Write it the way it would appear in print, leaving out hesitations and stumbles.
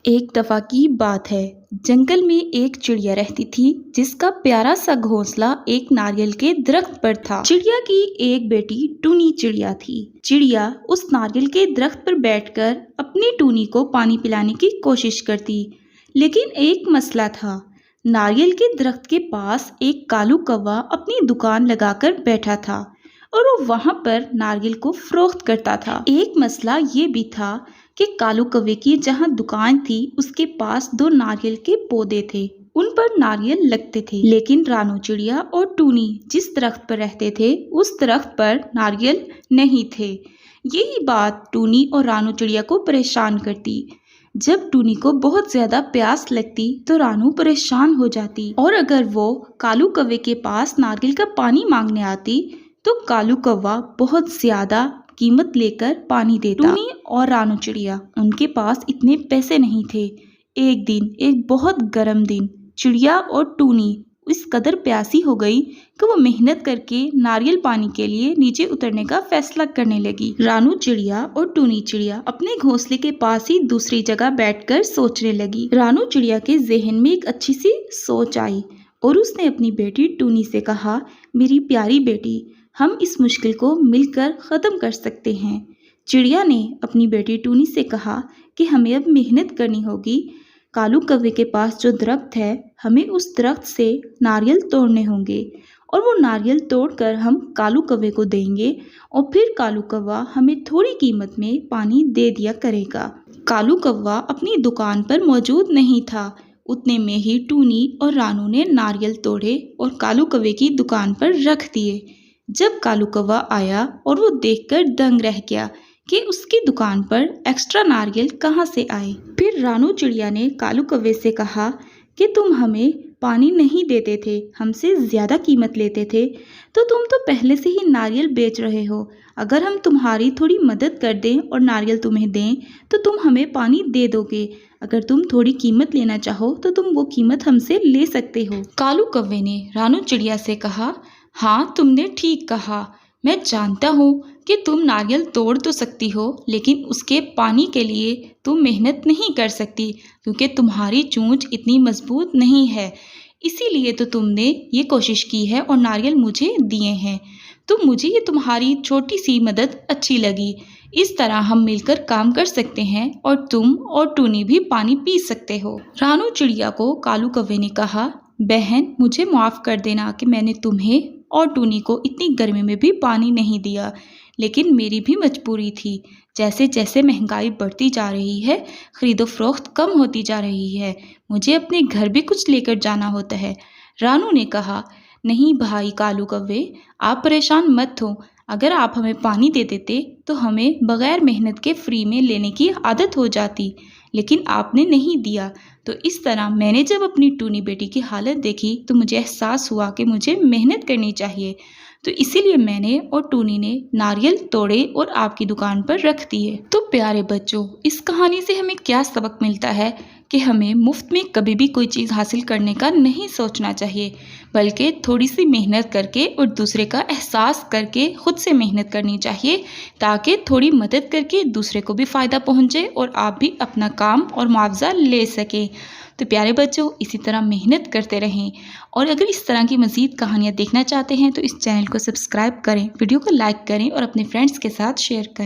एक दफा की बात है, जंगल में एक चिड़िया रहती थी जिसका प्यारा सा घोंसला एक नारियल के दरख्त पर था। चिड़िया की एक बेटी टूनी चिड़िया थी। चिड़िया उस नारियल के दरख्त पर बैठकर अपनी टूनी को पानी पिलाने की कोशिश करती, लेकिन एक मसला था। नारियल के दरख्त के पास एक कालू कौवा अपनी दुकान लगाकर बैठा था और वो वहां पर नारियल को फरोख्त करता था। एक मसला ये भी था कि कालू कौवे की जहाँ दुकान थी उसके पास दो नारियल के पौधे थे, उन पर नारियल लगते थे, लेकिन रानू चिड़िया और टूनी जिस दरख्त पर रहते थे उस दरख्त पर नारियल नहीं थे। यही बात टूनी और रानू चिड़िया को परेशान करती। जब टूनी को बहुत ज्यादा प्यास लगती तो रानू परेशान हो जाती, और अगर वो कालू कौवे के पास नारियल का पानी मांगने आती तो कालू कौवा बहुत ज्यादा कीमत लेकर पानी देता। टूनी और रानू चिड़िया उनके पास इतने पैसे नहीं थे। एक दिन, एक बहुत गर्म दिन, चिड़िया और टूनी इस कदर प्यासी हो गई कि वो मेहनत करके नारियल पानी के लिए नीचे उतरने का फैसला करने लगी। रानू चिड़िया और टूनी चिड़िया अपने घोंसले के पास ही दूसरी जगह बैठकर सोचने लगी। रानू चिड़िया के जहन में एक अच्छी सी सोच आई और उसने अपनी बेटी टूनी से कहा, मेरी प्यारी बेटी, हम इस मुश्किल को मिलकर ख़त्म कर सकते हैं। चिड़िया ने अपनी बेटी टूनी से कहा कि हमें अब मेहनत करनी होगी। कालू कौवे के पास जो दरख्त है, हमें उस दरख्त से नारियल तोड़ने होंगे और वो नारियल तोड़कर हम कालू कौवे को देंगे और फिर कालू कौवा हमें थोड़ी कीमत में पानी दे दिया करेगा। कालू कौवा अपनी दुकान पर मौजूद नहीं था। उतने में ही टूनी और रानू ने नारियल तोड़े और कालू कौवे की दुकान पर रख दिए। जब कालू कौवा आया और वो देखकर दंग रह गया कि उसकी दुकान पर एक्स्ट्रा नारियल कहाँ से आए। फिर रानू चिड़िया ने कालू कौवे से कहा कि तुम हमें पानी नहीं देते थे, हमसे ज़्यादा कीमत लेते थे, तो तुम तो पहले से ही नारियल बेच रहे हो। अगर हम तुम्हारी थोड़ी मदद कर दें और नारियल तुम्हें दें तो तुम हमें पानी दे दोगे। अगर तुम थोड़ी कीमत लेना चाहो तो तुम वो कीमत हमसे ले सकते हो। कालू कौवे ने रानू चिड़िया से कहा, हाँ, तुमने ठीक कहा। मैं जानता हूँ कि तुम नारियल तोड़ तो सकती हो, लेकिन उसके पानी के लिए तुम मेहनत नहीं कर सकती क्योंकि तुम्हारी चोंच इतनी मजबूत नहीं है। इसीलिए तो तुमने ये कोशिश की है और नारियल मुझे दिए हैं। तो मुझे ये तुम्हारी छोटी सी मदद अच्छी लगी। इस तरह हम मिलकर काम कर सकते हैं और तुम और टूनी भी पानी पी सकते हो। रानू चिड़िया को कालू कौवे ने कहा, बहन, मुझे माफ़ कर देना कि मैंने तुम्हें और टूनी को इतनी गर्मी में भी पानी नहीं दिया, लेकिन मेरी भी मजबूरी थी। जैसे जैसे महंगाई बढ़ती जा रही है, खरीदो फरोख्त कम होती जा रही है, मुझे अपने घर भी कुछ लेकर जाना होता है। रानू ने कहा, नहीं भाई कालू कौवे, आप परेशान मत हो। अगर आप हमें पानी दे देते तो हमें बगैर मेहनत के फ्री में लेने की आदत हो जाती, लेकिन आपने नहीं दिया। तो इस तरह मैंने जब अपनी टूनी बेटी की हालत देखी तो मुझे एहसास हुआ कि मुझे मेहनत करनी चाहिए। तो इसीलिए मैंने और टूनी ने नारियल तोड़े और आपकी दुकान पर रख दिए। तो प्यारे बच्चों, इस कहानी से हमें क्या सबक मिलता है कि हमें मुफ्त में कभी भी कोई चीज़ हासिल करने का नहीं सोचना चाहिए, बल्कि थोड़ी सी मेहनत करके और दूसरे का एहसास करके खुद से मेहनत करनी चाहिए, ताकि थोड़ी मदद करके दूसरे को भी फ़ायदा पहुंचे और आप भी अपना काम और मुआवजा ले सकें। तो प्यारे बच्चों, इसी तरह मेहनत करते रहें, और अगर इस तरह की मज़ीद कहानियाँ देखना चाहते हैं तो इस चैनल को सब्सक्राइब करें, वीडियो को लाइक करें और अपने फ्रेंड्स के साथ शेयर करें।